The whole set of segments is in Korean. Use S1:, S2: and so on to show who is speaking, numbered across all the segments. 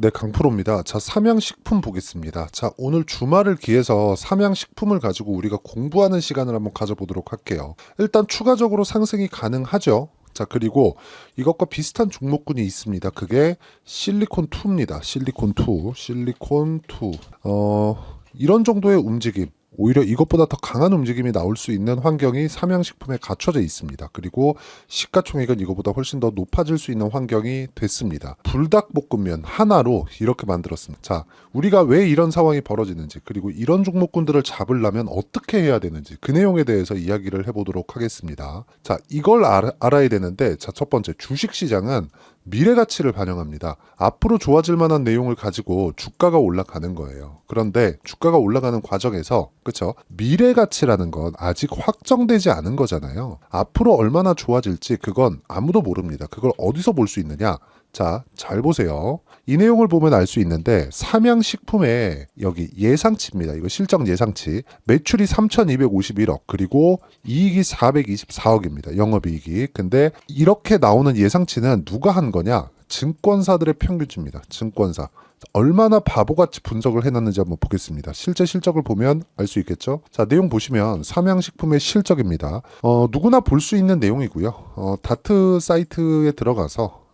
S1: 네, 강프로입니다. 자, 삼양식품 보겠습니다. 자, 오늘 주말을 기해서 삼양식품을 가지고 우리가 공부하는 시간을 한번 가져보도록 할게요. 일단 추가적으로 상승이 가능하죠. 자, 그리고 이것과 비슷한 종목군이 있습니다. 그게 실리콘2입니다. 실리콘2, 실리콘2. 이런 정도의 움직임. 오히려 이것보다 더 강한 움직임이 나올 수 있는 환경이 삼양식품에 갖춰져 있습니다. 그리고 시가총액은 이것보다 훨씬 더 높아질 수 있는 환경이 됐습니다. 불닭볶음면 하나로 이렇게 만들었습니다. 자, 우리가 왜 이런 상황이 벌어지는지, 그리고 이런 종목군들을 잡으려면 어떻게 해야 되는지 그 내용에 대해서 이야기를 해보도록 하겠습니다. 자, 이걸 알아야 되는데, 자, 첫 번째, 주식시장은 미래 가치를 반영합니다. 앞으로 좋아질 만한 내용을 가지고 주가가 올라가는 거예요. 그런데 주가가 올라가는 과정에서, 그렇죠? 미래 가치라는 건 아직 확정되지 않은 거잖아요. 앞으로 얼마나 좋아질지 그건 아무도 모릅니다. 그걸 어디서 볼 수 있느냐? 자, 잘 보세요. 이 내용을 보면 알 수 있는데, 삼양식품의 여기 예상치입니다. 이거 실적 예상치. 매출이 3,251억, 그리고 이익이 424억입니다. 영업이익이. 근데 이렇게 나오는 예상치는 누가 한 거냐? 증권사들의 평균치입니다. 증권사. 얼마나 바보같이 분석을 해놨는지 한번 보겠습니다. 실제 실적을 보면 알 수 있겠죠? 자, 내용 보시면 삼양식품의 실적입니다. 누구나 볼 수 있는 내용이고요. 다트 사이트에 들어가서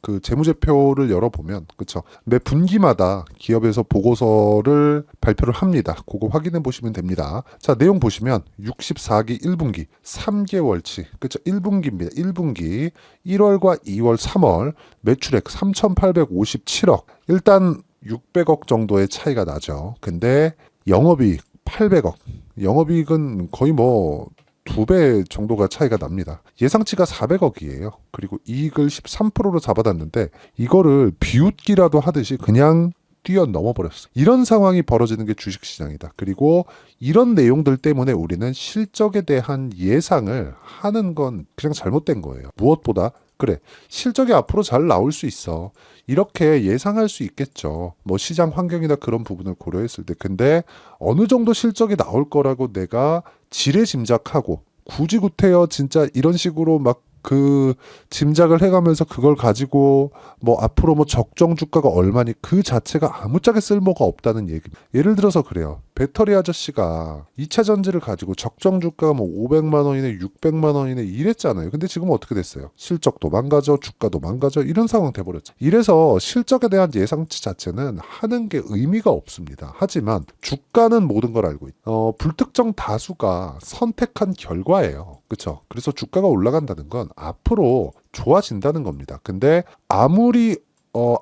S1: 그 재무제표를 열어보면, 그쵸, 매 분기마다 기업에서 보고서를 발표를 합니다. 그거 확인해 보시면 됩니다. 자, 내용 보시면 64기 1분기 3개월치, 그쵸, 1분기입니다. 1분기 1월과 2월 3월 매출액 3,857억. 일단 600억 정도의 차이가 나죠. 근데 영업이익 800억. 영업이익은 거의 뭐 2배 정도가 차이가 납니다. 예상치가 400억이에요. 그리고 이익을 13%로 잡아놨는데 이거를 비웃기라도 하듯이 그냥 뛰어넘어 버렸어. 이런 상황이 벌어지는 게 주식시장이다. 그리고 이런 내용들 때문에 우리는 실적에 대한 예상을 하는 건 그냥 잘못된 거예요. 무엇보다 그래, 실적이 앞으로 잘 나올 수 있어. 이렇게 예상할 수 있겠죠. 뭐 시장 환경이나 그런 부분을 고려했을 때. 근데 어느 정도 실적이 나올 거라고 내가 지레 짐작하고 굳이 구태여 진짜 이런 식으로 막 그 짐작을 해가면서 그걸 가지고 뭐 앞으로 뭐 적정 주가가 얼마니 그 자체가 아무짝에 쓸모가 없다는 얘기. 예를 들어서 그래요. 배터리 아저씨가 2차 전지를 가지고 적정 주가가 뭐 500만 원이네 600만 원이네 이랬잖아요. 근데 지금은 어떻게 됐어요? 실적도 망가져, 주가도 망가져, 이런 상황 돼버렸죠. 이래서 실적에 대한 예상치 자체는 하는 게 의미가 없습니다. 하지만 주가는 모든 걸 알고 있다. 불특정 다수가 선택한 결과예요. 그렇죠? 그래서 주가가 올라간다는 건 앞으로 좋아진다는 겁니다. 근데 아무리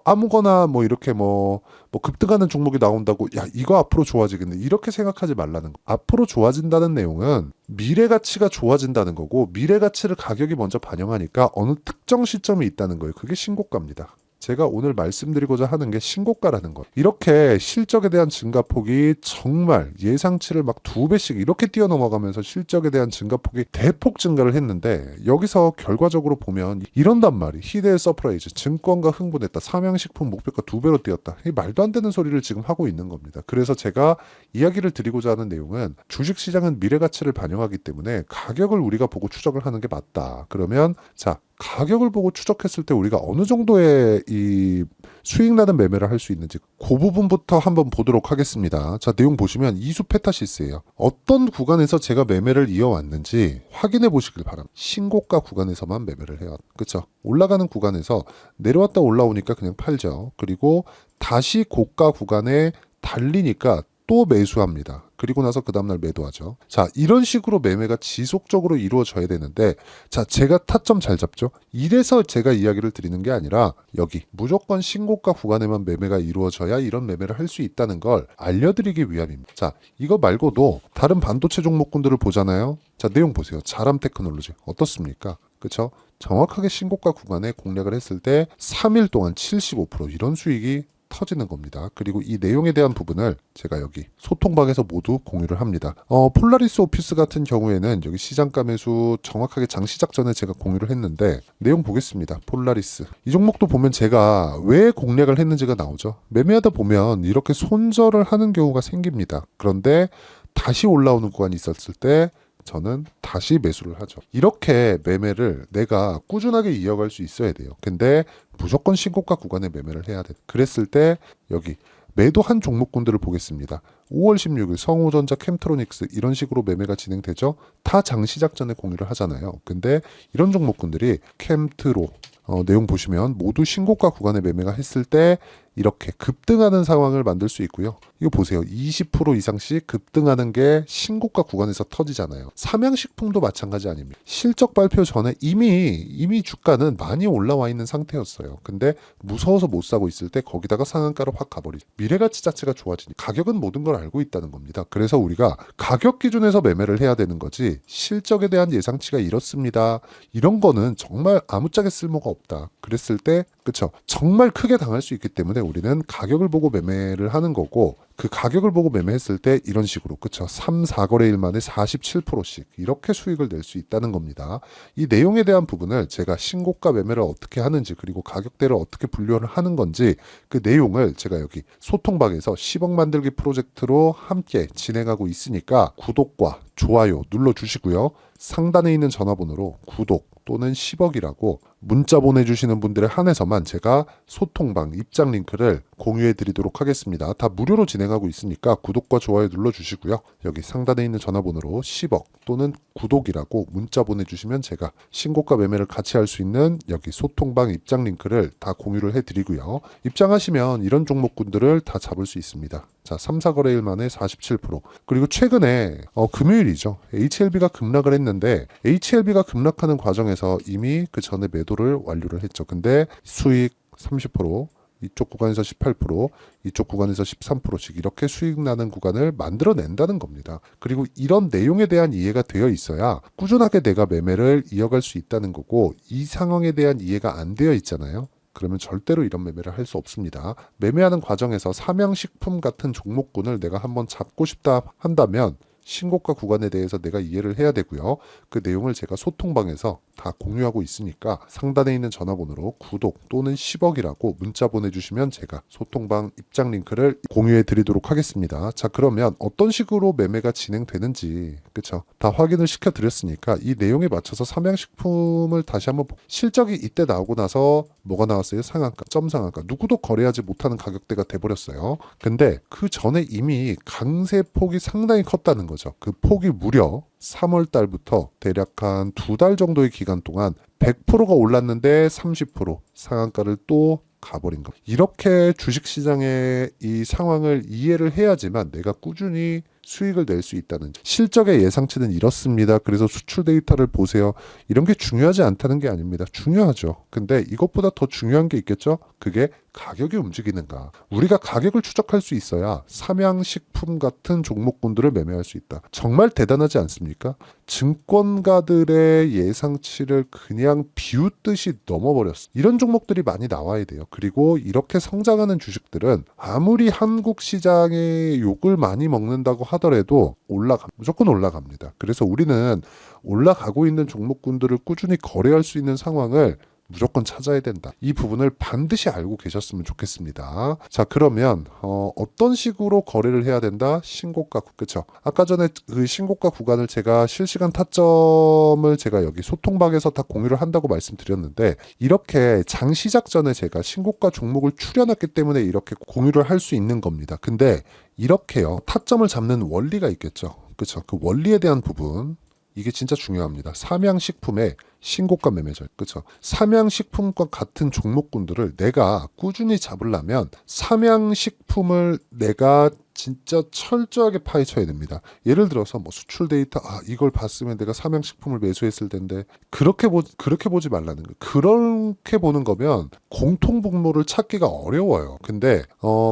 S1: 아무거나 뭐 이렇게 뭐 급등하는 종목이 나온다고 야 이거 앞으로 좋아지겠네 이렇게 생각하지 말라는 거. 앞으로 좋아진다는 내용은 미래 가치가 좋아진다는 거고, 미래 가치를 가격이 먼저 반영하니까 어느 특정 시점이 있다는 거예요. 그게 신고가입니다. 제가 오늘 말씀드리고자 하는 게 신고가라는 거. 이렇게 실적에 대한 증가폭이 정말 예상치를 막 2배씩 이렇게 뛰어넘어가면서 실적에 대한 증가폭이 대폭 증가를 했는데, 여기서 결과적으로 보면 이런단 말이 희대의 서프라이즈. 증권가 흥분했다. 삼양식품 목표가 2배로 뛰었다. 이 말도 안 되는 소리를 지금 하고 있는 겁니다. 그래서 제가 이야기를 드리고자 하는 내용은 주식시장은 미래 가치를 반영하기 때문에 가격을 우리가 보고 추적을 하는 게 맞다. 그러면 자, 가격을 보고 추적했을 때 우리가 어느 정도의 이 수익 나는 매매를 할 수 있는지 그 부분부터 한번 보도록 하겠습니다. 자, 내용 보시면 이수 페타시스예요. 어떤 구간에서 제가 매매를 이어왔는지 확인해 보시길 바랍니다. 신고가 구간에서만 매매를 해요. 그렇죠? 올라가는 구간에서 내려왔다 올라오니까 그냥 팔죠. 그리고 다시 고가 구간에 달리니까 또 매수합니다. 그리고 나서 그 다음날 매도하죠. 자, 이런 식으로 매매가 지속적으로 이루어져야 되는데, 자, 제가 타점 잘 잡죠? 이래서 제가 이야기를 드리는 게 아니라 여기 무조건 신고가 구간에만 매매가 이루어져야 이런 매매를 할 수 있다는 걸 알려드리기 위함입니다. 자, 이거 말고도 다른 반도체 종목군들을 보잖아요. 자, 내용 보세요. 자람 테크놀로지 어떻습니까? 그쵸? 정확하게 신고가 구간에 공략을 했을 때 3일 동안 75% 이런 수익이 터지는 겁니다. 그리고 이 내용에 대한 부분을 제가 여기 소통방에서 모두 공유를 합니다. 폴라리스 오피스 같은 경우에는 여기 시장가 매수 정확하게 장 시작 전에 제가 공유를 했는데, 내용 보겠습니다. 폴라리스 이 종목도 보면 제가 왜 공략을 했는지가 나오죠. 매매하다 보면 이렇게 손절을 하는 경우가 생깁니다. 그런데 다시 올라오는 구간이 있었을 때 저는 다시 매수를 하죠. 이렇게 매매를 내가 꾸준하게 이어갈 수 있어야 돼요. 근데 무조건 신고가 구간에 매매를 해야 돼. 그랬을 때 여기 매도한 종목군들을 보겠습니다. 5월 16일 성우전자, 캠트로닉스 이런 식으로 매매가 진행되죠. 다 장시작 전에 공유를 하잖아요. 근데 이런 종목군들이 캠트로 내용 보시면 모두 신고가 구간에 매매가 했을 때 이렇게 급등하는 상황을 만들 수 있고요. 이거 보세요. 20% 이상씩 급등하는 게 신고가 구간에서 터지잖아요. 삼양식품도 마찬가지 아닙니까? 실적 발표 전에 이미 주가는 많이 올라와 있는 상태였어요. 근데 무서워서 못 사고 있을 때 거기다가 상한가로 확 가버리죠. 미래가치 자체가 좋아지니 가격은 모든 걸 알고 있다는 겁니다. 그래서 우리가 가격 기준에서 매매를 해야 되는 거지 실적에 대한 예상치가 이렇습니다. 이런 거는 정말 아무짝에 쓸모가 없다. 그랬을 때 그쵸? 정말 크게 당할 수 있기 때문에 우리는 가격을 보고 매매를 하는 거고 그 가격을 보고 매매했을 때 이런 식으로 그쵸? 3, 4거래일 만에 47%씩 이렇게 수익을 낼 수 있다는 겁니다. 이 내용에 대한 부분을 제가 신고가 매매를 어떻게 하는지 그리고 가격대를 어떻게 분류를 하는 건지 그 내용을 제가 여기 소통방에서 10억 만들기 프로젝트로 함께 진행하고 있으니까 구독과 좋아요 눌러주시고요. 상단에 있는 전화번호로 구독 또는 10억이라고 문자 보내주시는 분들에 한해서만 제가 소통방 입장 링크를 공유해 드리도록 하겠습니다. 다 무료로 진행하고 있으니까 구독과 좋아요 눌러주시고요. 여기 상단에 있는 전화번호로 10억 또는 구독이라고 문자 보내주시면 제가 신고가 매매를 같이 할 수 있는 여기 소통방 입장 링크를 다 공유를 해드리고요. 입장하시면 이런 종목군들을 다 잡을 수 있습니다. 자, 3, 4거래일 만에 47%. 그리고 최근에 금요일이죠. HLB가 급락을 했는데 HLB가 급락하는 과정에서 이미 그 전에 매도를 완료를 했죠. 근데 수익 30%, 이쪽 구간에서 18%, 이쪽 구간에서 13%씩 이렇게 수익 나는 구간을 만들어낸다는 겁니다. 그리고 이런 내용에 대한 이해가 되어 있어야 꾸준하게 내가 매매를 이어갈 수 있다는 거고 이 상황에 대한 이해가 안 되어 있잖아요. 그러면 절대로 이런 매매를 할 수 없습니다. 매매하는 과정에서 삼양식품 같은 종목군을 내가 한번 잡고 싶다 한다면 신고가 구간에 대해서 내가 이해를 해야 되고요. 그 내용을 제가 소통방에서 다 공유하고 있으니까 상단에 있는 전화번호로 구독 또는 10억이라고 문자 보내주시면 제가 소통방 입장 링크를 공유해 드리도록 하겠습니다. 자, 그러면 어떤 식으로 매매가 진행되는지 그쵸? 다 확인을 시켜 드렸으니까 이 내용에 맞춰서 삼양식품을 다시 한번 실적이 이때 나오고 나서 뭐가 나왔어요? 상한가, 점상한가. 누구도 거래하지 못하는 가격대가 돼버렸어요. 근데 그 전에 이미 강세 폭이 상당히 컸다는 거죠. 그 폭이 무려 3월 달부터 대략 한 2달 정도의 기간 동안 100%가 올랐는데 30% 상한가를 또 가버린 거. 이렇게 주식시장의 이 상황을 이해를 해야지만 내가 꾸준히 수익을 낼 수 있다는 실적의 예상치는 이렇습니다. 그래서 수출 데이터를 보세요. 이런 게 중요하지 않다는 게 아닙니다. 중요하죠. 근데 이것보다 더 중요한 게 있겠죠? 그게 가격이 움직이는가. 우리가 가격을 추적할 수 있어야 삼양식품 같은 종목군들을 매매할 수 있다. 정말 대단하지 않습니까? 증권가들의 예상치를 그냥 비웃듯이 넘어버렸어. 이런 종목들이 많이 나와야 돼요. 그리고 이렇게 성장하는 주식들은 아무리 한국 시장의 욕을 많이 먹는다고 하더라도 무조건 올라갑니다. 그래서 우리는 올라가고 있는 종목군들을 꾸준히 거래할 수 있는 상황을 무조건 찾아야 된다. 이 부분을 반드시 알고 계셨으면 좋겠습니다. 자, 그러면 어떤 식으로 거래를 해야 된다? 신고가, 그쵸? 아까 전에 그 신고가 구간을 제가 실시간 타점을 제가 여기 소통방에서 다 공유를 한다고 말씀드렸는데 이렇게 장 시작 전에 제가 신고가 종목을 추려놨기 때문에 이렇게 공유를 할 수 있는 겁니다. 근데 이렇게요. 타점을 잡는 원리가 있겠죠. 그쵸? 그 원리에 대한 부분 이게 진짜 중요합니다. 삼양식품의 신고가 매매절, 그렇죠? 삼양식품과 같은 종목군들을 내가 꾸준히 잡으려면 삼양식품을 내가 진짜 철저하게 파헤쳐야 됩니다. 예를 들어서 뭐 수출 데이터 이걸 봤으면 내가 삼양식품을 매수했을 텐데 그렇게 보지 말라는 거예요. 그렇게 보는 거면 공통분모를 찾기가 어려워요. 근데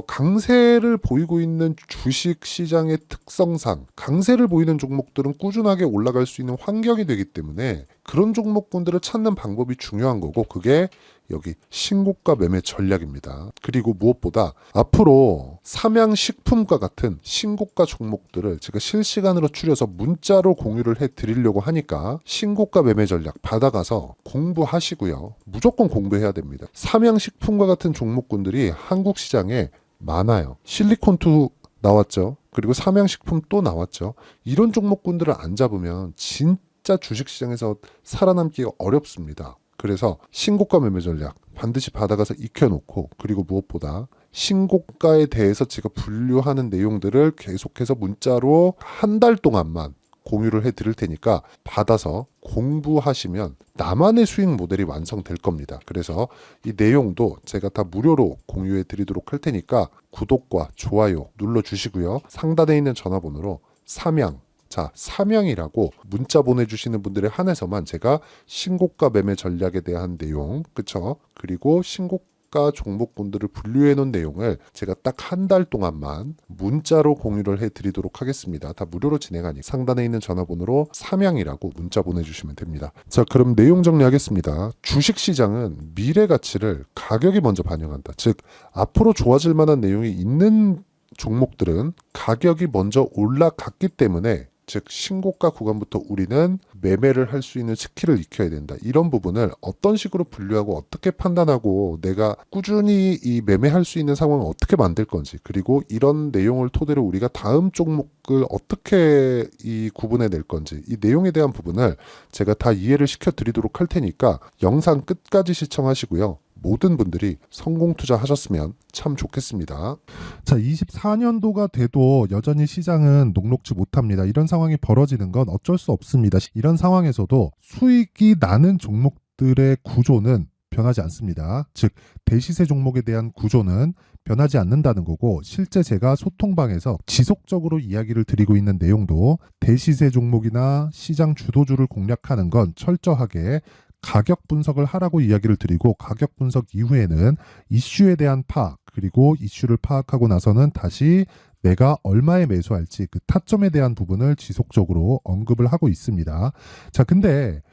S1: 강세를 보이고 있는 주식 시장의 특성상 강세를 보이는 종목들은 꾸준하게 올라갈 수 있는 환경이 되기 때문에 그런 종목군들을 찾는 방법이 중요한 거고 그게 여기 신고가 매매 전략입니다. 그리고 무엇보다 앞으로 삼양식품과 같은 신고가 종목들을 제가 실시간으로 추려서 문자로 공유를 해드리려고 하니까 신고가 매매 전략 받아가서 공부하시고요. 무조건 공부해야 됩니다. 삼양식품과 같은 종목군들이 한국 시장에 많아요. 실리콘투 나왔죠. 그리고 삼양식품 또 나왔죠. 이런 종목군들을 안 잡으면 진짜 주식시장에서 살아남기가 어렵습니다. 그래서 신고가 매매 전략 반드시 받아가서 익혀놓고, 그리고 무엇보다 신고가에 대해서 제가 분류하는 내용들을 계속해서 문자로 한 달 동안만 공유를 해드릴 테니까 받아서 공부하시면 나만의 수익 모델이 완성될 겁니다. 그래서 이 내용도 제가 다 무료로 공유해 드리도록 할 테니까 구독과 좋아요 눌러주시고요. 상단에 있는 전화번호로 삼양, 자, 삼양이라고 문자 보내주시는 분들에 한해서만 제가 신고가 매매 전략에 대한 내용, 그쵸? 그리고 신고가 종목군들을 분류해 놓은 내용을 제가 딱 한 달 동안만 문자로 공유를 해 드리도록 하겠습니다. 다 무료로 진행하니 상단에 있는 전화번호로 삼양이라고 문자 보내주시면 됩니다. 자, 그럼 내용 정리하겠습니다. 주식시장은 미래 가치를 가격이 먼저 반영한다. 즉, 앞으로 좋아질 만한 내용이 있는 종목들은 가격이 먼저 올라갔기 때문에, 즉 신고가 구간부터 우리는 매매를 할 수 있는 스킬을 익혀야 된다. 이런 부분을 어떤 식으로 분류하고 어떻게 판단하고 내가 꾸준히 이 매매할 수 있는 상황을 어떻게 만들 건지, 그리고 이런 내용을 토대로 우리가 다음 종목을 어떻게 이 구분해 낼 건지, 이 내용에 대한 부분을 제가 다 이해를 시켜 드리도록 할 테니까 영상 끝까지 시청하시고요. 모든 분들이 성공 투자하셨으면 참 좋겠습니다. 자, 24년도가 돼도 여전히 시장은 녹록지 못합니다. 이런 상황이 벌어지는 건 어쩔 수 없습니다. 이런 상황에서도 수익이 나는 종목들의 구조는 변하지 않습니다. 즉, 대시세 종목에 대한 구조는 변하지 않는다는 거고, 실제 제가 소통방에서 지속적으로 이야기를 드리고 있는 내용도 대시세 종목이나 시장 주도주를 공략하는 건 철저하게 가격 분석을 하라고 이야기를 드리고, 가격 분석 이후에는 이슈에 대한 파악, 그리고 이슈를 파악하고 나서는 다시 내가 얼마에 매수할지 그 타점에 대한 부분을 지속적으로 언급을 하고 있습니다. 자, 근데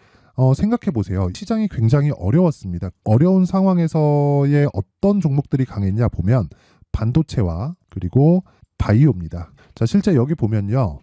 S1: 생각해 보세요. 시장이 굉장히 어려웠습니다. 어려운 상황에서의 어떤 종목들이 강했냐 보면 반도체와 그리고 바이오입니다. 자, 실제 여기 보면요.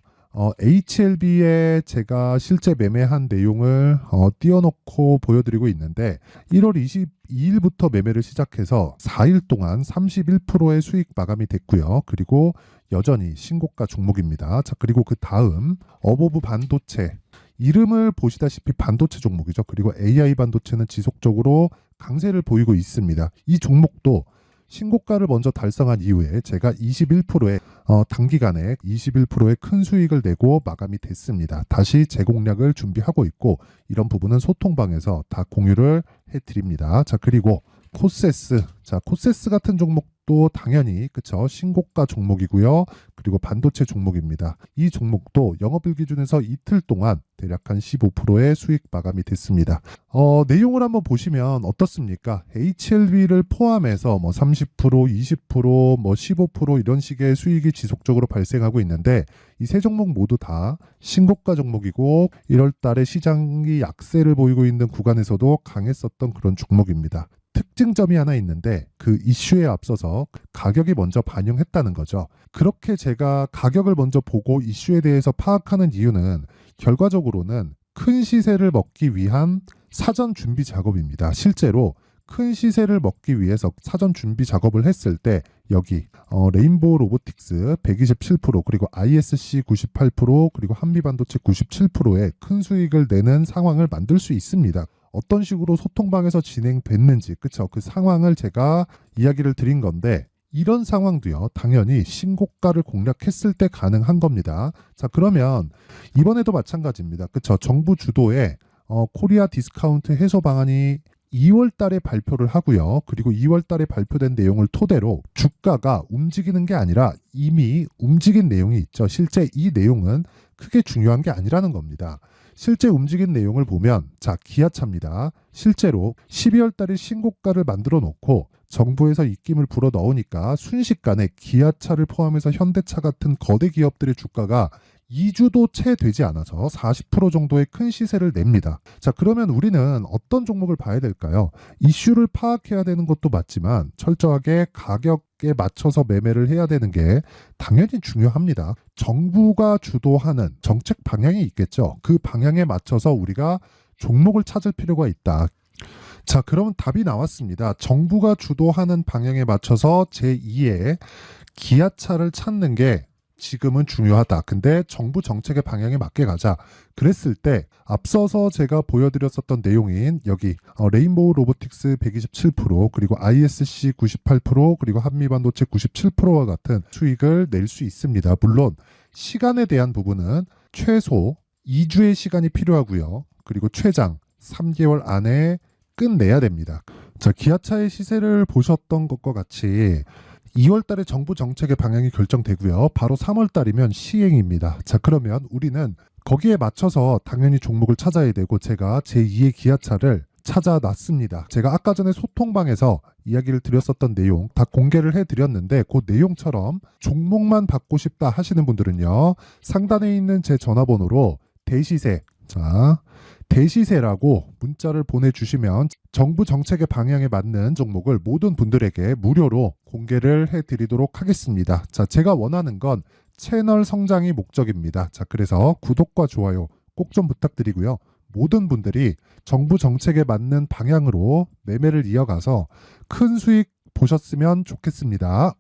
S1: HLB에 제가 실제 매매한 내용을 띄워놓고 보여드리고 있는데, 1월 22일부터 매매를 시작해서 4일 동안 31%의 수익 마감이 됐고요. 그리고 여전히 신고가 종목입니다. 자, 그리고 그 다음 어보브 반도체, 이름을 보시다시피 반도체 종목이죠. 그리고 AI 반도체는 지속적으로 강세를 보이고 있습니다. 이 종목도 신고가를 먼저 달성한 이후에 제가 21%의 단기간에 21%의 큰 수익을 내고 마감이 됐습니다. 다시 재공략을 준비하고 있고, 이런 부분은 소통방에서 다 공유를 해드립니다. 자, 그리고 코세스, 자, 코세스 같은 종목도 당연히 그쵸, 신고가 종목이고요. 그리고 반도체 종목입니다. 이 종목도 영업일 기준에서 이틀 동안 대략 한 15%의 수익 마감이 됐습니다. 내용을 한번 보시면 어떻습니까? HLB를 포함해서 뭐 30%, 20%, 뭐 15% 이런 식의 수익이 지속적으로 발생하고 있는데, 이 세 종목 모두 다 신고가 종목이고 1월 달에 시장이 약세를 보이고 있는 구간에서도 강했었던 그런 종목입니다. 특징점이 하나 있는데, 그 이슈에 앞서서 가격이 먼저 반영했다는 거죠. 그렇게 제가 가격을 먼저 보고 이슈에 대해서 파악하는 이유는 결과적으로는 큰 시세를 먹기 위한 사전 준비 작업입니다. 실제로 큰 시세를 먹기 위해서 사전 준비 작업을 했을 때 여기 레인보우 로보틱스 127%, 그리고 ISC 98%, 그리고 한미반도체 97%의 큰 수익을 내는 상황을 만들 수 있습니다. 어떤 식으로 소통방에서 진행됐는지, 그쵸? 그 상황을 제가 이야기를 드린 건데, 이런 상황도요, 당연히 신고가를 공략했을 때 가능한 겁니다. 자, 그러면 이번에도 마찬가지입니다. 그쵸? 정부 주도의 코리아 디스카운트 해소 방안이 2월 달에 발표를 하고요. 그리고 2월 달에 발표된 내용을 토대로 주가가 움직이는 게 아니라 이미 움직인 내용이 있죠. 실제 이 내용은 크게 중요한 게 아니라는 겁니다. 실제 움직인 내용을 보면, 자, 기아차입니다. 실제로 12월 달에 신고가를 만들어 놓고 정부에서 입김을 불어 넣으니까 순식간에 기아차를 포함해서 현대차 같은 거대 기업들의 주가가 2주도 채 되지 않아서 40% 정도의 큰 시세를 냅니다. 자, 그러면 우리는 어떤 종목을 봐야 될까요? 이슈를 파악해야 되는 것도 맞지만 철저하게 가격에 맞춰서 매매를 해야 되는 게 당연히 중요합니다. 정부가 주도하는 정책 방향이 있겠죠. 그 방향에 맞춰서 우리가 종목을 찾을 필요가 있다. 자, 그럼 답이 나왔습니다. 정부가 주도하는 방향에 맞춰서 제2의 기아차를 찾는 게 지금은 중요하다. 근데 정부 정책의 방향에 맞게 가자. 그랬을 때 앞서서 제가 보여드렸었던 내용인 여기 레인보우 로보틱스 127% 그리고 ISC 98% 그리고 한미반도체 97%와 같은 수익을 낼 수 있습니다. 물론 시간에 대한 부분은 최소 2주의 시간이 필요하고요. 그리고 최장 3개월 안에 끝내야 됩니다. 자, 기아차의 시세를 보셨던 것과 같이 2월 달에 정부 정책의 방향이 결정되고요. 바로 3월 달이면 시행입니다. 자, 그러면 우리는 거기에 맞춰서 당연히 종목을 찾아야 되고 제가 제2의 기아차를 찾아놨습니다. 제가 아까 전에 소통방에서 이야기를 드렸었던 내용 다 공개를 해드렸는데 그 내용처럼 종목만 받고 싶다 하시는 분들은요. 상단에 있는 제 전화번호로 대시세, 자, 대시세라고 문자를 보내주시면 정부 정책의 방향에 맞는 종목을 모든 분들에게 무료로 공개를 해드리도록 하겠습니다. 자, 제가 원하는 건 채널 성장이 목적입니다. 자, 그래서 구독과 좋아요 꼭 좀 부탁드리고요. 모든 분들이 정부 정책에 맞는 방향으로 매매를 이어가서 큰 수익 보셨으면 좋겠습니다.